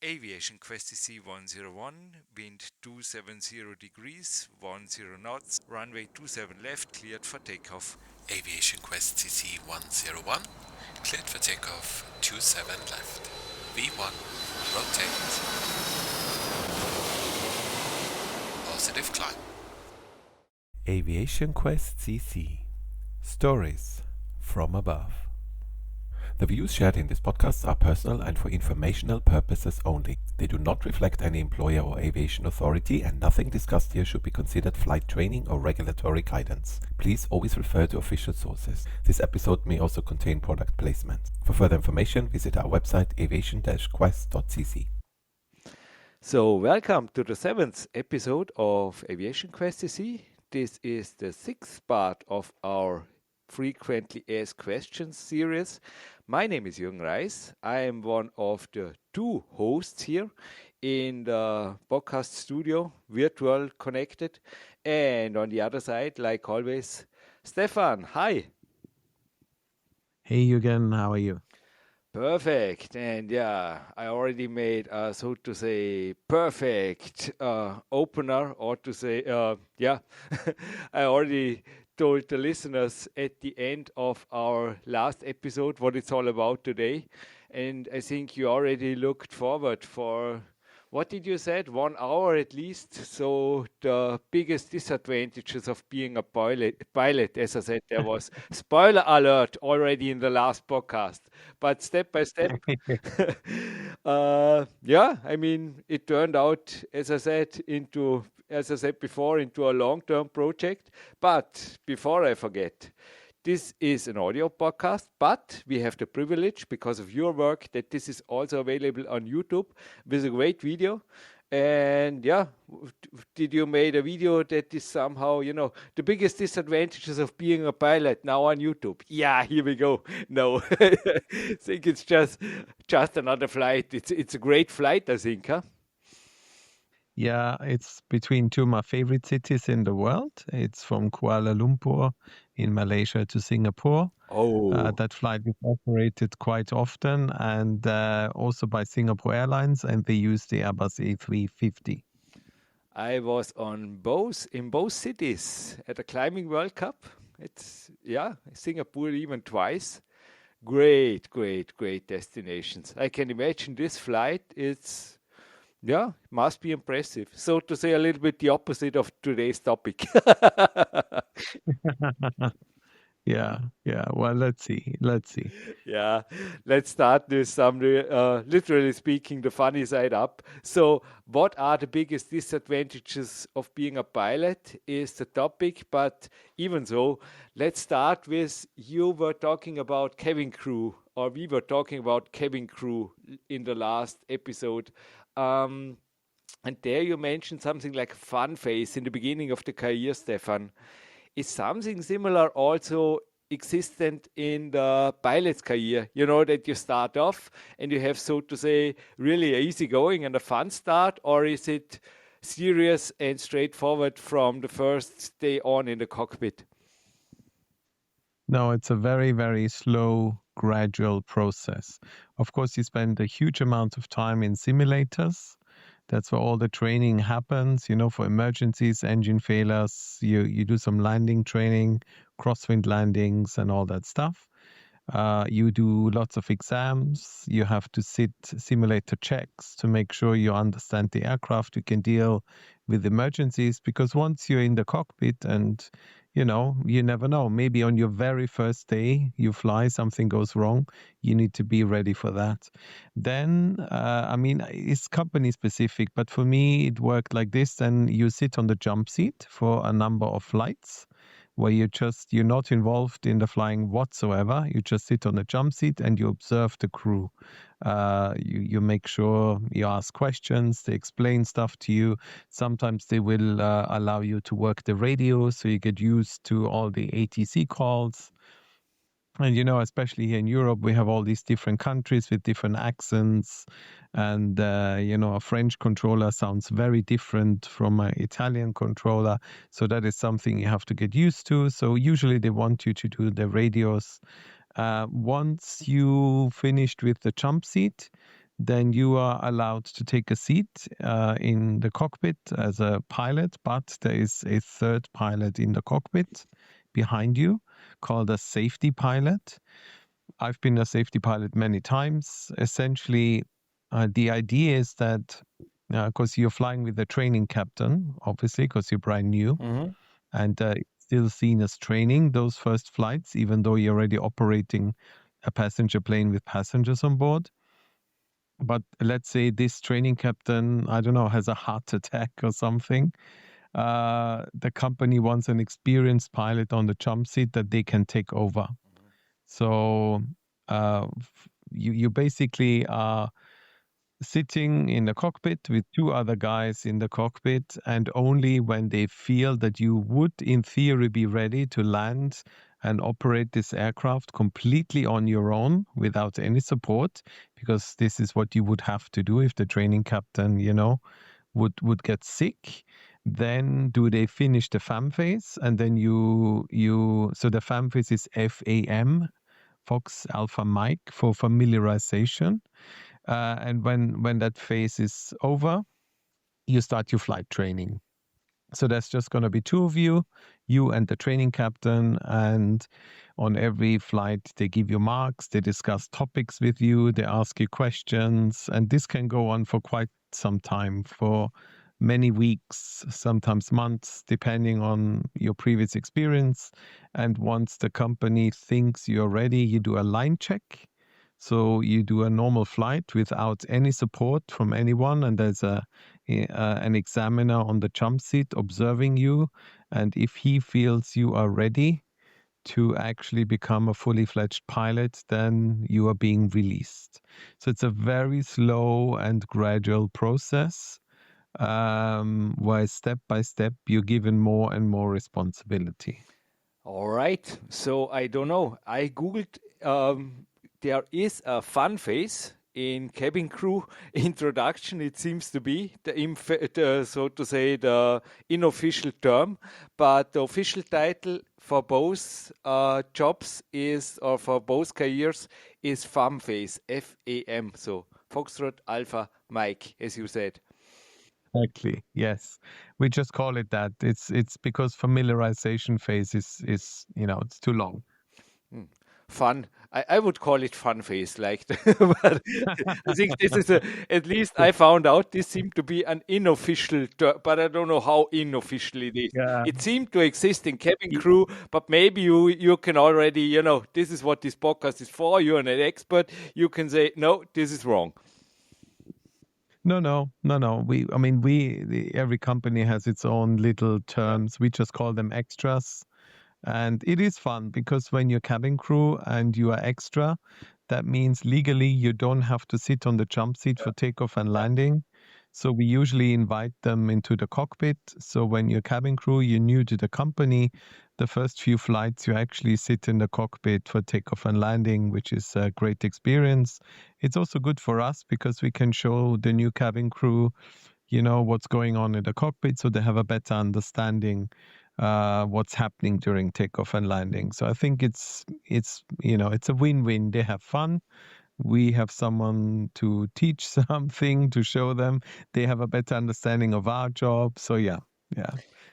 aviation-quest.cc 101, wind 270 degrees, 10 knots, runway 27 left, cleared for takeoff. aviation-quest.cc 101, cleared for takeoff 27 left. V1, rotate. Positive climb. aviation-quest.cc Stories from above. The views shared in this podcast are personal and for informational purposes only. They do not reflect any employer or aviation authority, and nothing discussed here should be considered flight training or regulatory guidance. Please always refer to official sources. This episode may also contain product placement. For further information, visit our website aviation-quest.cc. So, welcome to the 7th episode of Aviation Quest CC. This is the 6th part of our Frequently Asked Questions series. My name is Jürgen Reis. I am one of the two hosts here in the podcast studio, virtual connected. And on the other side, like always, Stefan. Hi. Hey Jürgen, how are you? Perfect. And yeah, I already made a, so to say, perfect opener, or to say, I already told the listeners at the end of our last episode what it's all about today. And I think you already looked forward for, what did you said, 1 hour at least. So the biggest disadvantages of being a pilot, as I said, there was spoiler alert already in the last podcast. But step by step, I mean, it turned out, as I said before, into a long-term project. But before I forget, this is an audio podcast, but we have the privilege, because of your work, that this is also available on YouTube with a great video. And yeah, did you make a video that is somehow, the biggest disadvantages of being a pilot now on YouTube? Yeah, here we go. No, I think it's just another flight. It's a great flight, I think, huh? Yeah, it's between two of my favorite cities in the world. It's from Kuala Lumpur in Malaysia to Singapore. Oh, That flight is operated quite often and also by Singapore Airlines, and they use the Airbus A350. I was in both cities at the climbing World Cup. Singapore even twice. Great destinations. I can imagine this flight. Must be impressive. So to say, a little bit the opposite of today's topic. Yeah. Well, let's see. Yeah, let's start with some, literally speaking, the funny side up. So, what are the biggest disadvantages of being a pilot is the topic, but even so, let's start with, you were talking about cabin crew, or we were talking about cabin crew in the last episode. Um, and there you mentioned something like fun phase in the beginning of the career, Stefan. Is something similar also existent in the pilot's career? You know, that you start off and you have, so to say, really easy going and a fun start, or is it serious and straightforward from the first day on in the cockpit? No, it's a very, very slow, gradual process. Of course, you spend a huge amount of time in simulators. That's where all the training happens, for emergencies, engine failures. You do some landing training, crosswind landings, and all that stuff. You do lots of exams. You have to sit simulator checks to make sure you understand the aircraft. You can deal with emergencies, because once you're in the cockpit and you never know. Maybe on your very first day you fly, something goes wrong. You need to be ready for that. Then, it's company specific, but for me, it worked like this. Then you sit on the jump seat for a number of flights where you're not involved in the flying whatsoever. You just sit on the jump seat and you observe the crew. You make sure you ask questions, they explain stuff to you. Sometimes they will allow you to work the radio, so you get used to all the ATC calls. And especially here in Europe, we have all these different countries with different accents. And, a French controller sounds very different from an Italian controller. So that is something you have to get used to. So usually they want you to do the radios. Once you finished with the jump seat, then you are allowed to take a seat in the cockpit as a pilot, but there is a third pilot in the cockpit behind you called a safety pilot. I've been a safety pilot many times. Essentially, the idea is that because you're flying with a training captain, obviously, because you're brand new, and it's still seen as training those first flights, even though you're already operating a passenger plane with passengers on board. But let's say this training captain, I don't know, has a heart attack or something. The company wants an experienced pilot on the jump seat that they can take over. So you basically are sitting in the cockpit with two other guys in the cockpit, and only when they feel that you would, in theory, be ready to land and operate this aircraft completely on your own without any support, because this is what you would have to do if the training captain, would get sick. Then do they finish the FAM phase, and then so the FAM phase is FAM, Fox Alpha Mike, for familiarization. And when that phase is over, you start your flight training. So there's just going to be two of you and the training captain. And on every flight, they give you marks, they discuss topics with you, they ask you questions. And this can go on for quite some time, for many weeks, sometimes months, depending on your previous experience. And once the company thinks you're ready, you do a line check. So you do a normal flight without any support from anyone, and there's an examiner on the jump seat observing you. And if he feels you are ready to actually become a fully fledged pilot, then you are being released. So it's a very slow and gradual process, where step by step you're given more and more responsibility. All right. So I don't know. I googled. There is a fun phase in cabin crew introduction. It seems to be the so to say the unofficial term, but the official title for both jobs is, or for both careers, is FAM phase. FAM. So Foxtrot Alpha Mike, as you said. Exactly. Yes, we just call it that. It's because familiarization phase is it's too long. Fun. I would call it fun phase, like, but I think this is at least I found out this seemed to be an unofficial term, but I don't know how unofficial it is. Yeah. It seemed to exist in cabin crew, but maybe you can already, this is what this podcast is for. You're an expert. You can say, no, this is wrong. No. Every company has its own little terms. We just call them extras. And it is fun because when you're cabin crew and you are extra, that means legally you don't have to sit on the jump seat for takeoff and landing. So we usually invite them into the cockpit. So when you're cabin crew, you're new to the company. The first few flights, you actually sit in the cockpit for takeoff and landing, which is a great experience. It's also good for us because we can show the new cabin crew, what's going on in the cockpit, so they have a better understanding what's happening during takeoff and landing. So I think it's a win-win. They have fun. We have someone to teach something, to show them. They have a better understanding of our job. So yeah.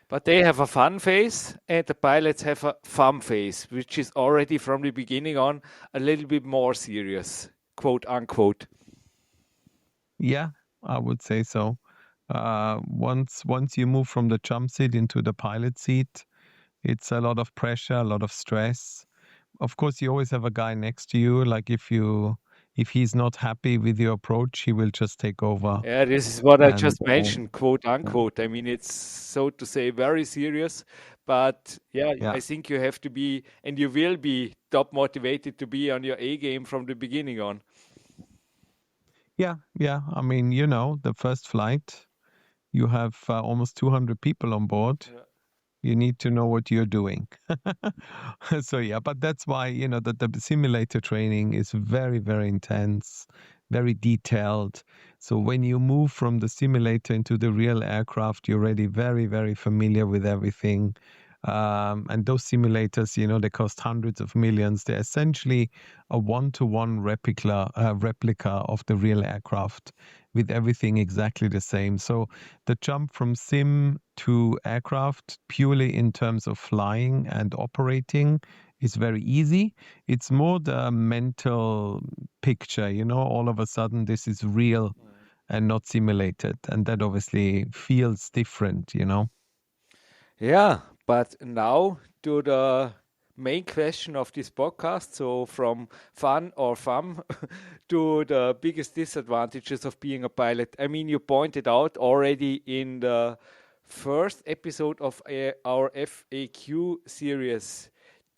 But they have a fun phase, and the pilots have a fun phase, which is already from the beginning on a little bit more serious, quote unquote. Yeah, I would say so. Once you move from the jump seat into the pilot seat, it's a lot of pressure, a lot of stress. Of course, you always have a guy next to you. Like if he's not happy with your approach, he will just take over. Yeah, this is what I And just mentioned, quote unquote. I mean, it's so to say very serious, but yeah, yeah, I think you have to be, and you will be top motivated to be on your A game from the beginning on. yeah. I mean, the first flight, you have almost 200 people on board. Yeah. You need to know what you're doing. So yeah, but that's why, the simulator training is very, very intense, very detailed. So when you move from the simulator into the real aircraft, you're already very, very familiar with everything. And those simulators, they cost hundreds of millions. They're essentially a one-to-one replica of the real aircraft with everything exactly the same. So the jump from sim to aircraft purely in terms of flying and operating is very easy. It's more the mental picture, all of a sudden this is real and not simulated. And that obviously feels different. Yeah, but now to the main question of this podcast. So, from fun or fun to the biggest disadvantages of being a pilot. I mean, you pointed out already in the first episode of our FAQ series,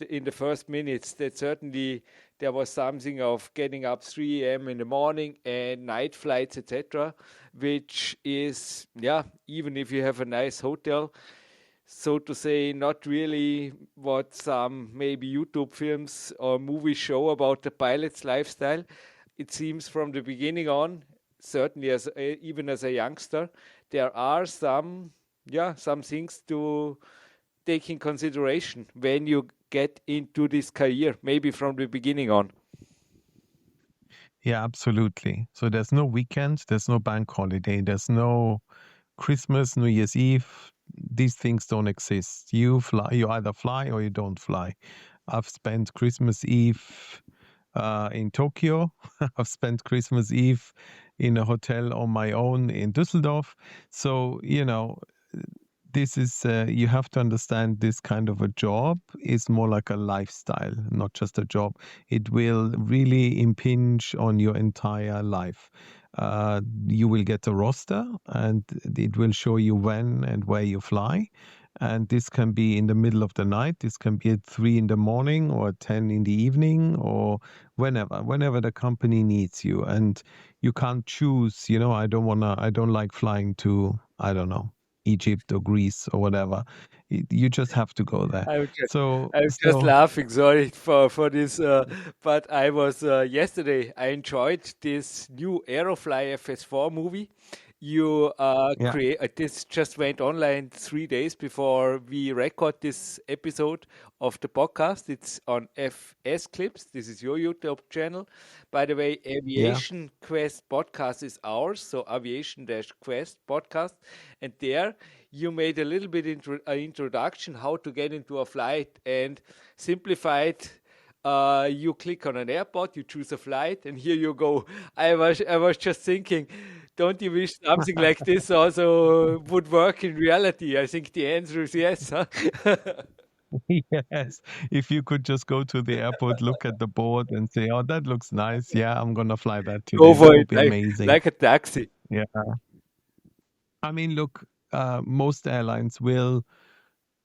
in the first minutes, that certainly there was something of getting up 3 a.m. in the morning and night flights, etc., which is, yeah, even if you have a nice hotel, so to say, not really what some maybe YouTube films or movies show about the pilot's lifestyle. It seems from the beginning on, certainly even as a youngster, there are some things to take in consideration when you get into this career, maybe from the beginning on. Yeah, absolutely. So there's no weekend, there's no bank holiday, there's no Christmas, New Year's Eve. These things don't exist. You either fly or you don't fly. I've spent Christmas Eve in Tokyo. I've spent Christmas Eve in a hotel on my own in Düsseldorf. So, this is, you have to understand this kind of a job is more like a lifestyle, not just a job. It will really impinge on your entire life. You will get a roster and it will show you when and where you fly. And this can be in the middle of the night. This can be at 3 in the morning or 10 in the evening or whenever the company needs you. And you can't choose, I don't like flying to, I don't know, Egypt or Greece or whatever. You just have to go there. I'm just, So, I'm just so laughing. Sorry for this, but I was yesterday. I enjoyed this new Aerofly FS4 movie. You yeah, create this just went online 3 days before we record this episode of the podcast. It's on FS Clips. This is your YouTube channel. By the way, yeah. Aviation Quest podcast is ours, so Aviation-Quest podcast, and there you made a little bit introduction how to get into a flight and simplified. You click on an airport, you choose a flight, and here you go. I was just thinking, don't you wish something like this also would work in reality? I think the answer is yes. Huh? Yes. If you could just go to the airport, look at the board and say, "Oh, that looks nice. Yeah, I'm gonna fly that Go today." for That would it, be amazing. like a taxi. Yeah. I mean, look, most airlines will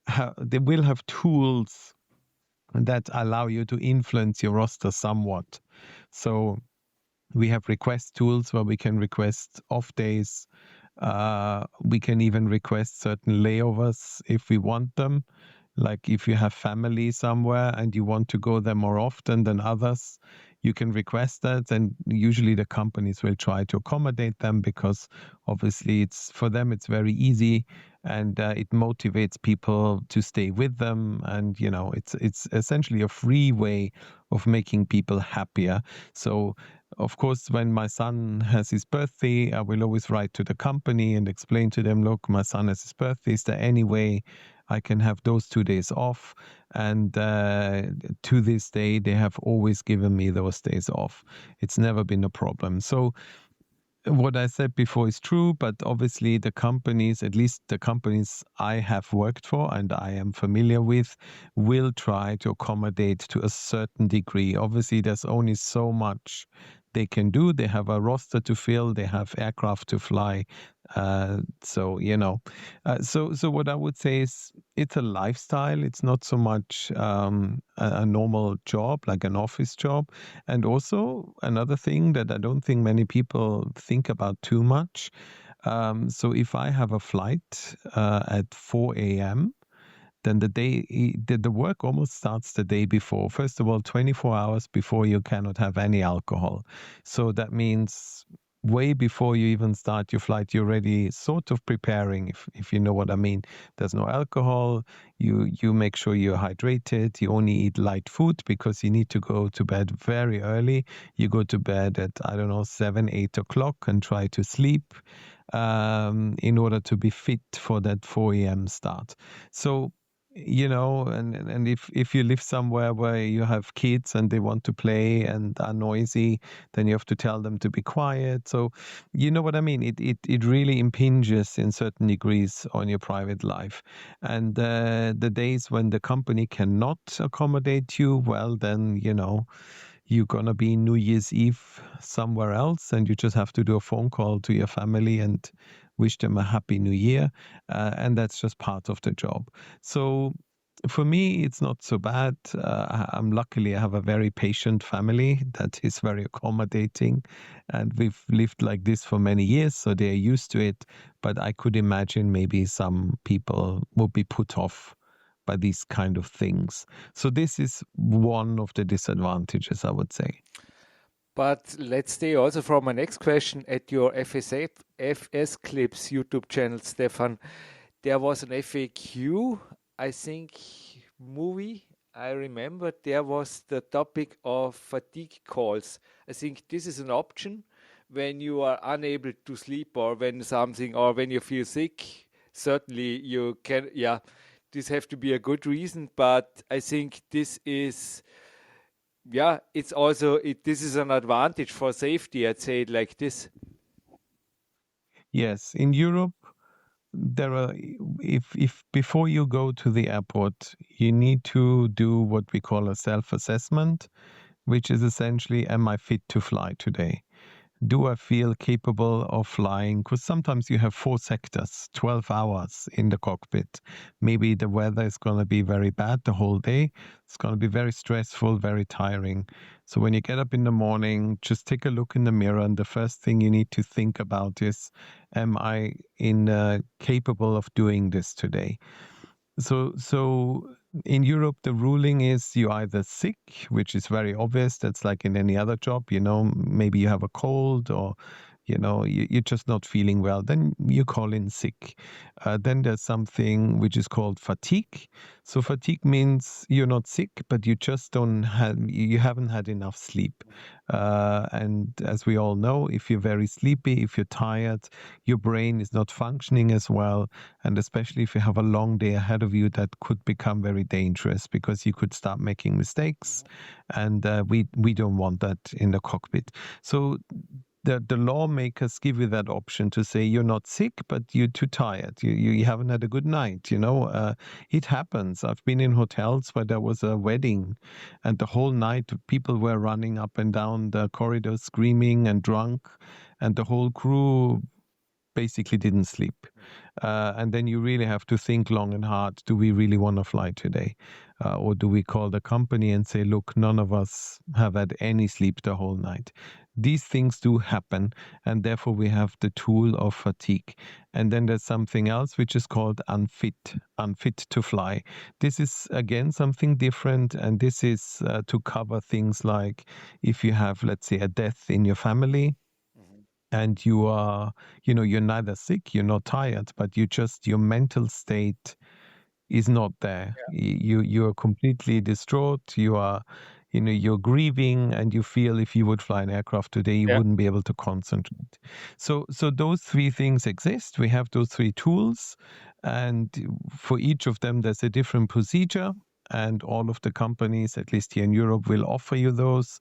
have tools that allow you to influence your roster somewhat. So we have request tools where we can request off days. We can even request certain layovers if we want them. Like if you have family somewhere and you want to go there more often than others, you can request that. And usually the companies will try to accommodate them because obviously it's for them, it's very easy and it motivates people to stay with them. And, it's essentially a free way of making people happier. So of course, when my son has his birthday, I will always write to the company and explain to them, look, my son has his birthday. Is there any way I can have those 2 days off? And to this day, they have always given me those days off. It's never been a problem. So what I said before is true, but obviously the companies, at least the companies I have worked for and I am familiar with, will try to accommodate to a certain degree. Obviously, there's only so much they can do. They have a roster to fill, they have aircraft to fly. So what I would say is it's a lifestyle. It's not so much a normal job, like an office job. And also another thing that I don't think many people think about too much. So if I have a flight at 4 a.m., then the work almost starts the day before. First of all, 24 hours before you cannot have any alcohol. So that means way before you even start your flight, you're already sort of preparing, if you know what I mean. There's no alcohol. You make sure you're hydrated. You only eat light food because you need to go to bed very early. You go to bed at, I don't know, 7, 8 o'clock and try to sleep in order to be fit for that 4 a.m. start. So, and if you live somewhere where you have kids and they want to play and are noisy, then you have to tell them to be quiet. So, you know what I mean? It really impinges in certain degrees on your private life. And the days when the company cannot accommodate you, well, then, you're going to be New Year's Eve somewhere else, and you just have to do a phone call to your family and wish them a happy new year. And that's just part of the job. So for me, it's not so bad. I have a very patient family that is very accommodating, and we've lived like this for many years, so they're used to it. But I could imagine maybe some people would be put off by these kind of things. So this is one of the disadvantages, I would say. But let's stay also from my next question at your FS Clips YouTube channel, Stefan. There was an FAQ, I think, movie. I remember there was the topic of fatigue calls. I think this is an option when you are unable to sleep or when something or when you feel sick. Certainly, you can, yeah, this have to be a good reason, but I think this is, yeah, it's also this is an advantage for safety. I'd say it like this. Yes, in Europe, there are if before you go to the airport, you need to do what we call a self-assessment, which is essentially, am I fit to fly today? Do I feel capable of flying? Because sometimes you have 4 sectors, 12 hours in the cockpit. Maybe the weather is going to be very bad the whole day. It's going to be very stressful, very tiring. So when you get up in the morning, just take a look in the mirror, and the first thing you need to think about is, am I capable of doing this today? So in Europe, the ruling is you either sick, which is very obvious. That's like in any other job, maybe you have a cold or, you're just not feeling well. Then you call in sick. Then there's something which is called fatigue. So fatigue means you're not sick, but you haven't had enough sleep. And as we all know, if you're very sleepy, if you're tired, your brain is not functioning as well. And especially if you have a long day ahead of you, that could become very dangerous because you could start making mistakes. And we don't want that in the cockpit. So the lawmakers give you that option to say you're not sick, but you're too tired. You haven't had a good night. It happens. I've been in hotels where there was a wedding, and the whole night people were running up and down the corridor screaming and drunk, and the whole crew basically didn't sleep. And then you really have to think long and hard. Do we really want to fly today? Or do we call the company and say, look, none of us have had any sleep the whole night? These things do happen, and therefore we have the tool of fatigue. And then there's something else which is called unfit to fly. This is again something different, and this is to cover things like if you have, let's say, a death in your family, and you're neither sick, you're not tired, but your mental state is not there. You are completely distraught. You're grieving, and you feel if you would fly an aircraft today, you Yeah. wouldn't be able to concentrate. So those three things exist. We have those three tools, and for each of them, there's a different procedure. And all of the companies, at least here in Europe, will offer you those.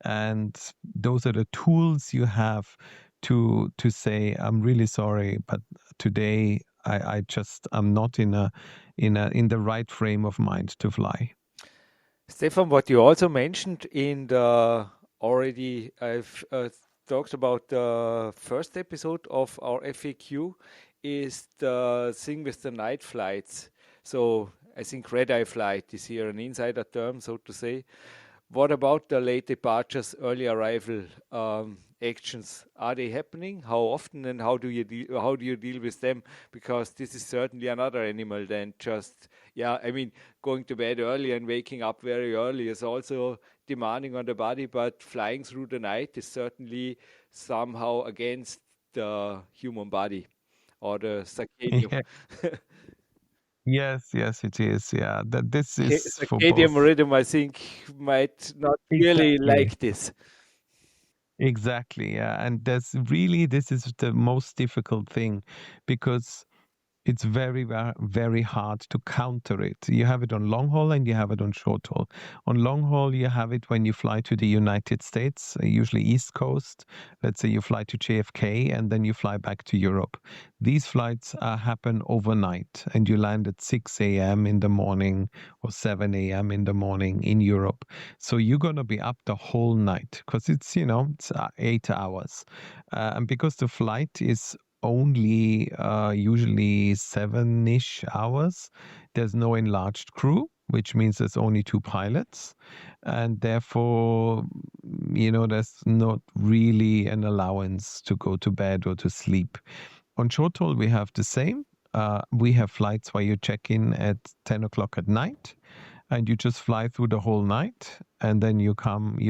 And those are the tools you have to say, I'm really sorry, but today I'm not in the right frame of mind to fly. Stefan, what you also mentioned in the already, I've talked about the first episode of our FAQ is the thing with the night flights. So I think red eye flight is here an insider term, so to say. What about the late departures, early arrival? actions are they happening? How often and how do you deal with them? Because this is certainly another animal than just, yeah, I mean, going to bed early and waking up very early is also demanding on the body, but flying through the night is certainly somehow against the human body or the circadian Yeah. Yes, yes, it is. Yeah, that this is for circadian both. rhythm, I think, might not really Exactly. like this. Exactly. Yeah. And this is the most difficult thing because it's very hard to counter it. You have it on long haul and you have it on short haul. On long haul, you have it when you fly to the United States, usually East Coast. Let's say you fly to JFK and then you fly back to Europe. These flights happen overnight and you land at 6 a.m. in the morning or 7 a.m. in the morning in Europe. So you're going to be up the whole night because it's 8 hours. And because the flight is only usually 7-ish hours. There's no enlarged crew, which means there's only two pilots. And therefore, there's not really an allowance to go to bed or to sleep. On short haul, we have the same. We have flights where you check in at 10 o'clock at night and you just fly through the whole night and then you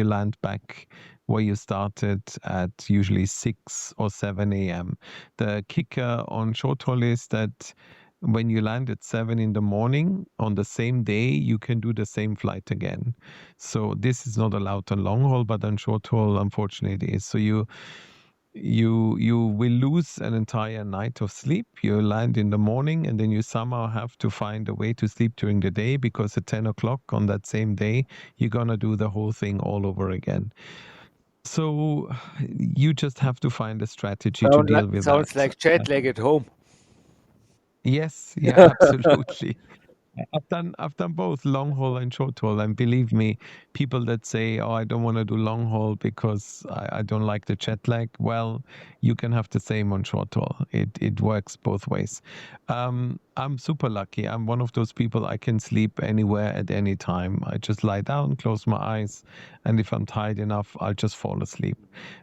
land back where you started at usually 6 or 7 a.m. The kicker on short haul is that when you land at 7 in the morning on the same day, you can do the same flight again. So this is not allowed on long haul, but on short haul, unfortunately, it is. So you will lose an entire night of sleep. You land in the morning and then you somehow have to find a way to sleep during the day because at 10 o'clock on that same day, you're going to do the whole thing all over again. So you just have to find a strategy to deal with Sounds that. like jet lag at home. Yes, yeah, absolutely. I've done both long haul and short haul, and believe me, people that say, "Oh, I don't want to do long haul because I don't like the jet lag." Well, you can have the same on short haul. It works both ways. I'm super lucky. I'm one of those people I can sleep anywhere at any time. I just lie down, close my eyes, and if I'm tired enough, I'll just fall asleep.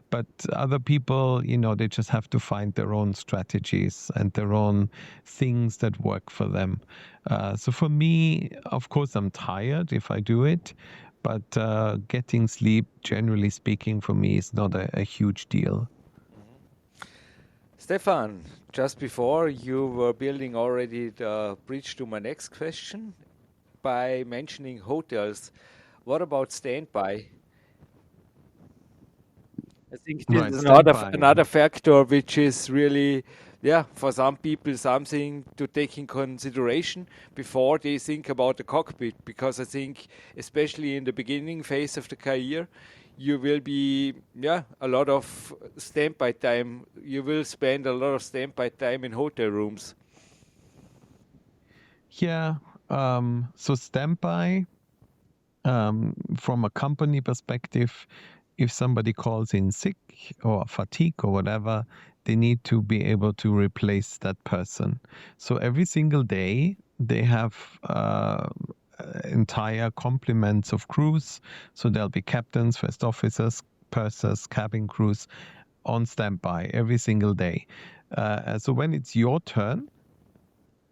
But other people, they just have to find their own strategies and their own things that work for them. So for me, of course, I'm tired if I do it, but getting sleep, generally speaking, for me is not a huge deal. Stefan, just before you were building already the bridge to my next question by mentioning hotels. What about standby? I think this Right, is standby. another factor which is really, yeah, for some people something to take in consideration before they think about the cockpit. Because I think, especially in the beginning phase of the career, you will be, yeah, a lot of standby time. You will spend a lot of standby time in hotel rooms. Yeah. So standby, from a company perspective, if somebody calls in sick or fatigue or whatever, they need to be able to replace that person. So every single day, they have entire complements of crews. So there'll be captains, first officers, pursers, cabin crews on standby every single day. So when it's your turn,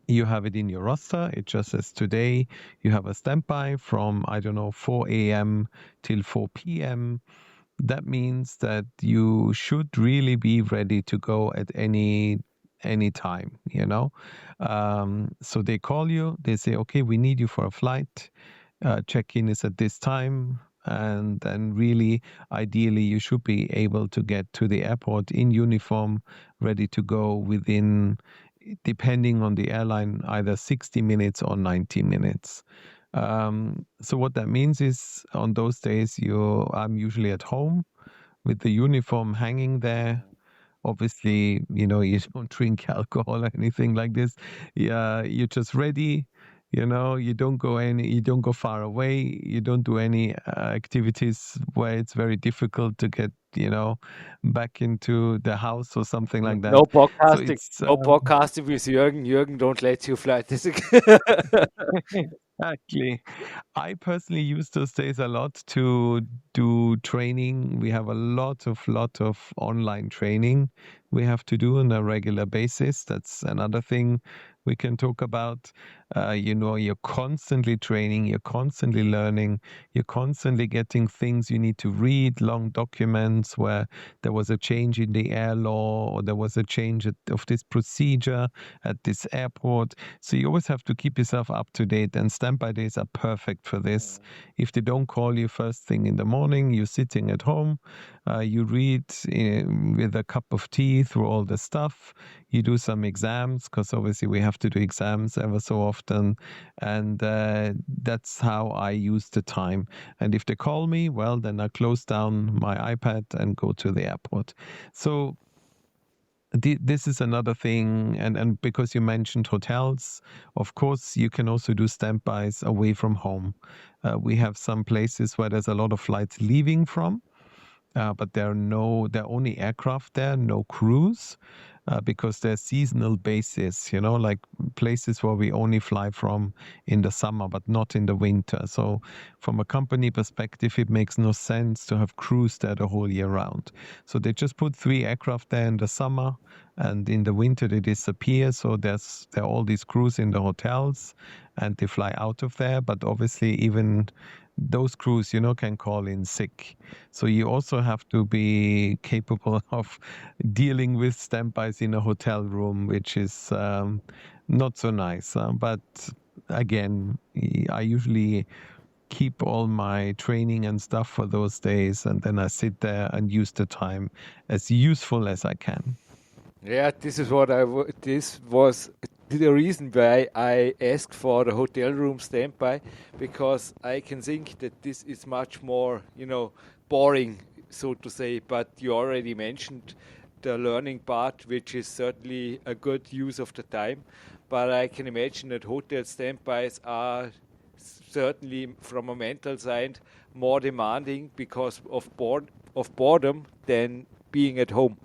you have it in your roster. It just says today you have a standby from, I don't know, 4 a.m. till 4 p.m. That means that you should really be ready to go at any time. So they call you, they say, okay, we need you for a flight. Check-in is at this time. And then really, ideally, you should be able to get to the airport in uniform, ready to go within, depending on the airline, either 60 minutes or 90 minutes. So what that means is on those days, I'm usually at home with the uniform hanging there. Obviously, you don't drink alcohol or anything like this. Yeah, you're just ready. You don't go far away. You don't do any activities where it's very difficult to get, back into the house or something like No that. So podcasting. it's No podcasting with Jürgen. Jürgen don't let you fly this. Exactly. I personally use those days a lot to do training. We have a lot of online training we have to do on a regular basis. That's another thing we can talk about. You're constantly training, you're constantly learning, you're constantly getting things you need to read, long documents where there was a change in the air law or there was a change of this procedure at this airport. So you always have to keep yourself up to date, and standby days are perfect for this. If they don't call you first thing in the morning, you're sitting at home, you read with a cup of tea through all the stuff. You do some exams because obviously we have to do exams ever so often, and that's how I use the time. And if they call me, well, then I close down my iPad and go to the airport. So this is another thing, and because you mentioned hotels, of course, you can also do standbys away from home. We have some places where there's a lot of flights leaving from, but there are only aircraft there, no crews, because they're seasonal bases, like places where we only fly from in the summer, but not in the winter. So from a company perspective, it makes no sense to have crews there the whole year round. So they just put 3 aircraft there in the summer, and in the winter they disappear. So there are all these crews in the hotels, and they fly out of there. But obviously, even those crews, can call in sick. So you also have to be capable of dealing with standbys in a hotel room, which is not so nice. But again, I usually keep all my training and stuff for those days, and then I sit there and use the time as useful as I can. Yeah, this is this was the reason why I asked for the hotel room standby, because I can think that this is much more, boring, so to say. But you already mentioned the learning part, which is certainly a good use of the time. But I can imagine that hotel standbys are certainly, from a mental side, more demanding because of boredom than being at home.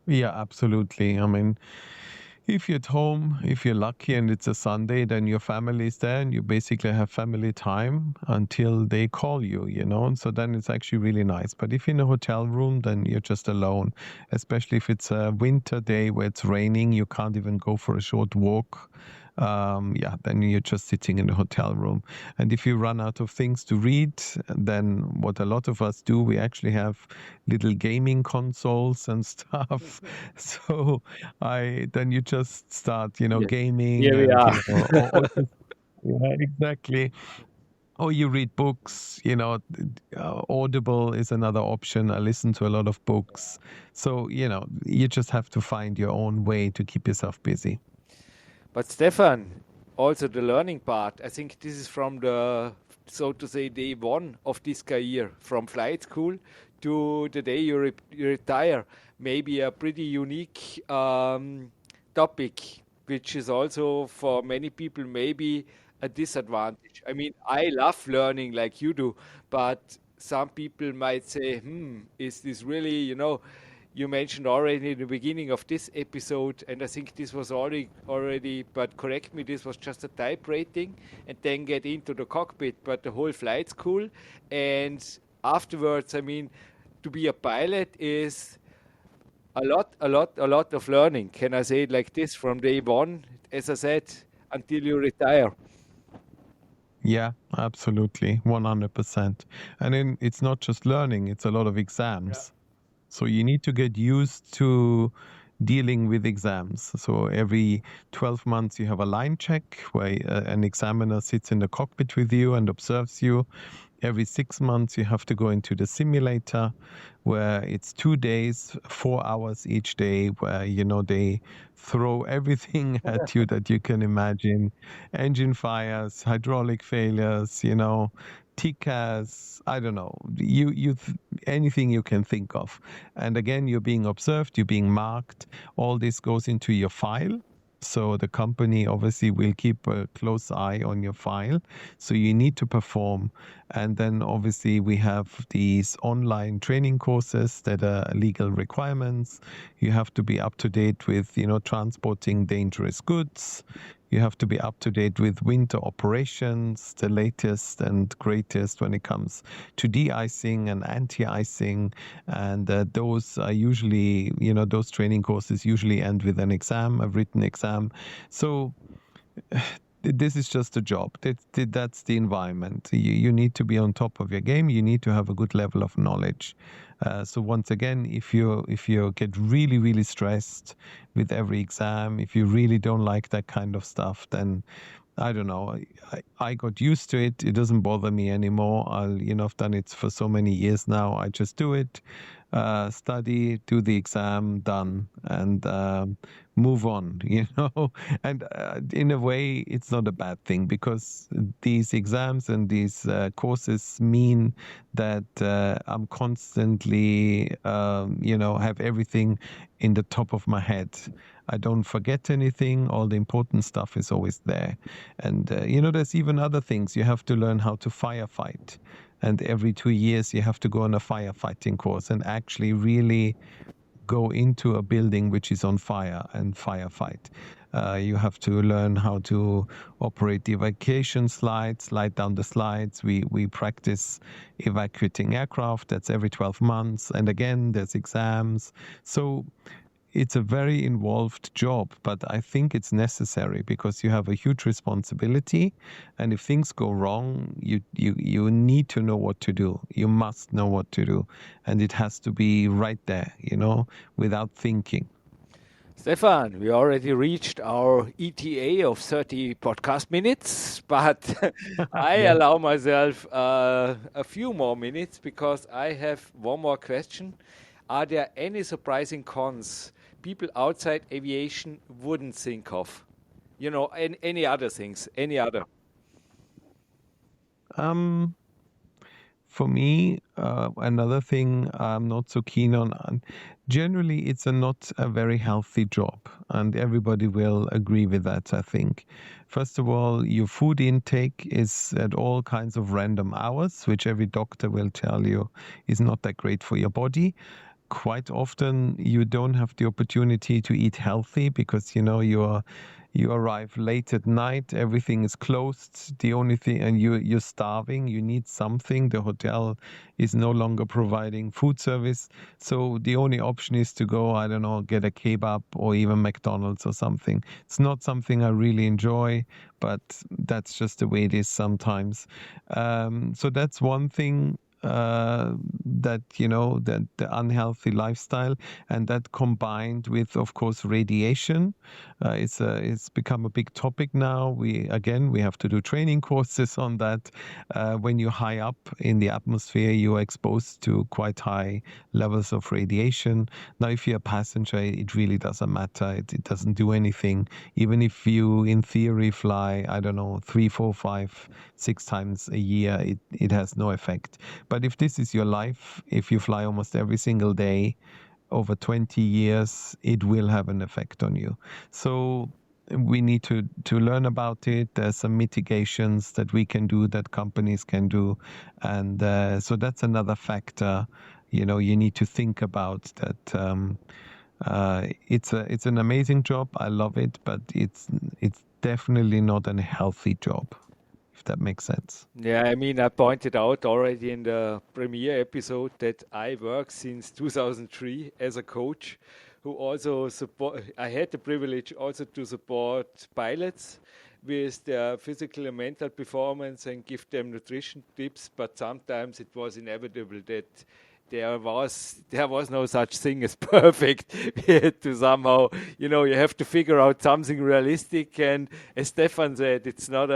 Yeah, absolutely. I mean, if you're at home, if you're lucky and it's a Sunday, then your family is there and you basically have family time until they call you, And so then it's actually really nice. But if you're in a hotel room, then you're just alone, especially if it's a winter day where it's raining, you can't even go for a short walk. Then you're just sitting in the hotel room. And if you run out of things to read, then what a lot of us do, we actually have little gaming consoles and stuff. So then you just start, Yeah. gaming Here we and, are. yeah, exactly. Or you read books, Audible is another option. I listen to a lot of books. So, you just have to find your own way to keep yourself busy. But Stefan, also the learning part, I think this is from the, so to say, day one of this career, from flight school to the day you retire. Maybe a pretty unique topic, which is also for many people maybe a disadvantage. I mean, I love learning like you do, but some people might say, is this really, you mentioned already in the beginning of this episode, and I think this was already, but correct me, this was just a type rating, and then get into the cockpit, but the whole flight school, and afterwards, I mean, to be a pilot is a lot of learning. Can I say it like this? From day one, as I said, until you retire. Yeah, absolutely. 100%. And then it's not just learning, it's a lot of exams. So you need to get used to dealing with exams. So every 12 months you have a line check where an examiner sits in the cockpit with you and observes you. Every 6 months you have to go into the simulator where it's 2 days, 4 hours each day, where they throw everything at you that you can imagine. Engine fires, hydraulic failures, TCAS, I don't know, anything you can think of. And again, you're being observed, you're being marked. All this goes into your file. So the company obviously will keep a close eye on your file. So you need to perform. And then obviously we have these online training courses that are legal requirements. You have to be up to date with, transporting dangerous goods. You have to be up to date with winter operations, the latest and greatest when it comes to de-icing and anti-icing. And those are usually, those training courses usually end with an exam, a written exam. So this is just a job. That's the environment. You need to be on top of your game. You need to have a good level of knowledge. So once again, if you get really stressed with every exam, if you really don't like that kind of stuff, then I don't know. I got used to it. It doesn't bother me anymore. I've done it for so many years now. I just do it, study, do the exam, done, and move on. And in a way, it's not a bad thing because these exams and these courses mean that I'm constantly, have everything in the top of my head. I don't forget anything. All the important stuff is always there. And, there's even other things. You have to learn how to firefight. And every 2 years, you have to go on a firefighting course and actually really go into a building which is on fire and firefight. You have to learn how to operate the evacuation slides, slide down the slides. We practice evacuating aircraft. That's every 12 months. And again, there's exams. So it's a very involved job, but I think it's necessary because you have a huge responsibility. And if things go wrong, you need to know what to do. You must know what to do. And it has to be right there, without thinking. Stefan, we already reached our ETA of 30 podcast minutes, but I Yeah. allow myself a few more minutes because I have one more question. Are there any surprising cons people outside aviation wouldn't think of? Any other things, any other? Um, For me, another thing I'm not so keen on, generally, it's not a very healthy job, and everybody will agree with that, I think. First of all, your food intake is at all kinds of random hours, which every doctor will tell you is not that great for your body. Quite often, you don't have the opportunity to eat healthy because, you arrive late at night, everything is closed. The only thing, and you're starving, you need something. The hotel is no longer providing food service. So the only option is to go, I don't know, get a kebab or even McDonald's or something. It's not something I really enjoy, but that's just the way it is sometimes. So that's one thing. That that the unhealthy lifestyle, and that combined with, of course, radiation. It's become a big topic now. We have to do training courses on that. When you're high up in the atmosphere, you are exposed to quite high levels of radiation. Now, if you're a passenger, it really doesn't matter. It doesn't do anything. Even if you, in theory, fly, I don't know, 3, 4, 5, 6 times a year, it has no effect. But if this is your life, if you fly almost every single day over 20 years, it will have an effect on you. So we need to learn about it. There's some mitigations that we can do, that companies can do. And so that's another factor, you need to think about that. It's an amazing job. I love it, but it's definitely not a healthy job, if that makes sense. Yeah, I mean, I pointed out already in the premiere episode that I work since 2003 as a coach who also support. I had the privilege also to support pilots with their physical and mental performance and give them nutrition tips, but sometimes it was inevitable that there was no such thing as perfect. We had to somehow, you have to figure out something realistic. And as Stefan said, it's not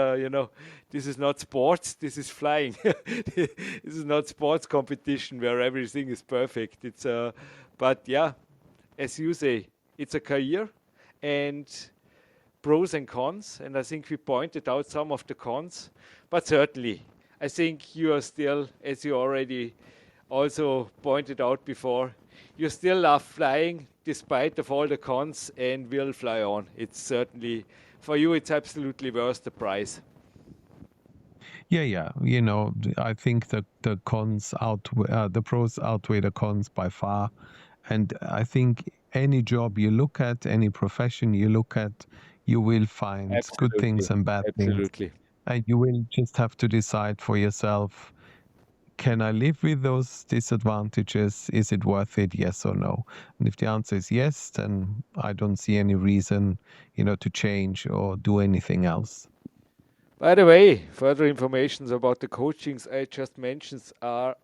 this is not sports, this is flying. This is not sports competition where everything is perfect. But yeah, as you say, it's a career and pros and cons. And I think we pointed out some of the cons, but certainly I think you are still, as you already also pointed out before, you still love flying despite of all the cons and will fly on. It's certainly, for you, it's absolutely worth the price. Yeah. I think the cons outweigh the pros outweigh the cons by far, and I think any job you look at, any profession you look at, you will find good things Absolutely. and bad things, Absolutely. and you will just have to decide for yourself. Can I live with those disadvantages? Is it worth it? Yes or no? And if the answer is yes, then I don't see any reason, to change or do anything else. By the way, further information about the coachings I just mentioned are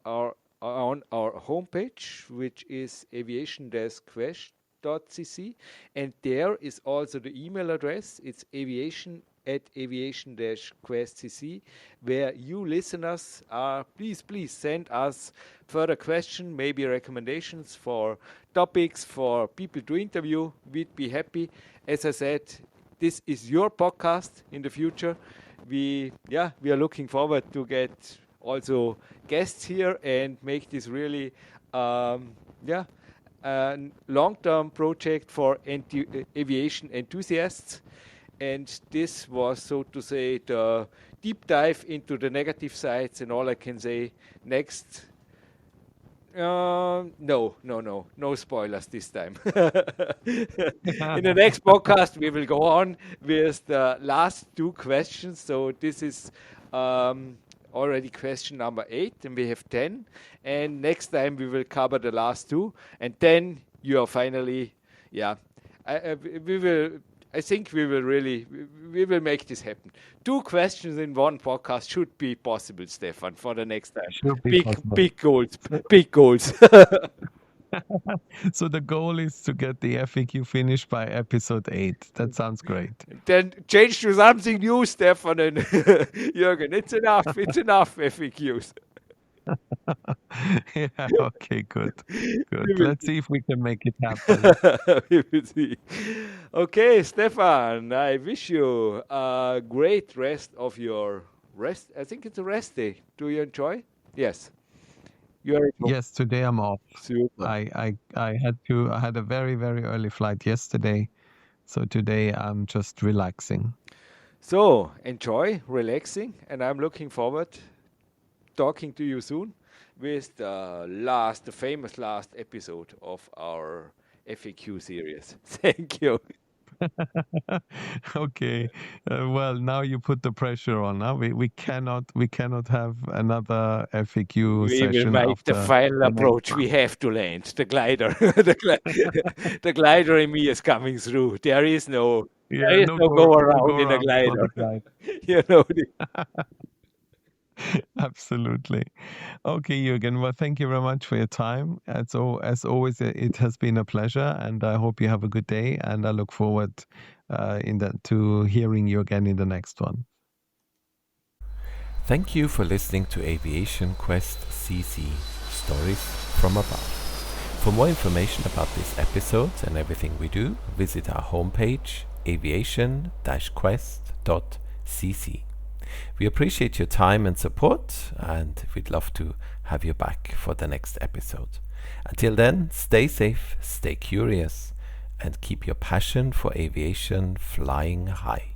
on our homepage, which is aviation-quest.cc, and there is also the email address. It's aviation@aviation-quest.cc, where you listeners are. Please send us further questions, maybe recommendations for topics for people to interview. We'd be happy. As I said, this is your podcast in the future. We are looking forward to get also guests here and make this really a long-term project for aviation enthusiasts. And this was, so to say, the deep dive into the negative sides. And all I can say next. No spoilers this time. In the next podcast, we will go on with the last two questions. So this is already question number 8, and we have 10. And next time we will cover the last two, and then you are finally, we will. I think we will make this happen. 2 questions in one podcast should be possible, Stefan, for the next time. Should be possible. Big goals, big goals. So the goal is to get the FAQ finished by episode 8. That sounds great. Then change to something new, Stefan and Jürgen. It's enough FAQs. Yeah, okay, good. Let's see if we can make it happen. We will see. Okay, Stefan, I wish you a great rest of your rest. I think it's a rest day. Do you enjoy? Yes. You are at home. Yes, today I'm off. Super. I had a very, very early flight yesterday, so today I'm just relaxing. So enjoy relaxing, and I'm looking forward talking to you soon with the famous last episode of our FAQ series. Thank you. Okay. Well, now you put the pressure on. Huh? We cannot have another FAQ We will session make after the final the next approach. one. We have to land the glider. The glider in me is coming through. There is no No go around go in a around for glider. the glide. You know. Absolutely. Okay, Jürgen. Well, thank you very much for your time. As always, it has been a pleasure, and I hope you have a good day. And I look forward to hearing you again in the next one. Thank you for listening to Aviation Quest CC Stories from Above. For more information about this episode and everything we do, visit our homepage aviation-quest.cc. We appreciate your time and support, and we'd love to have you back for the next episode. Until then, stay safe, stay curious, and keep your passion for aviation flying high.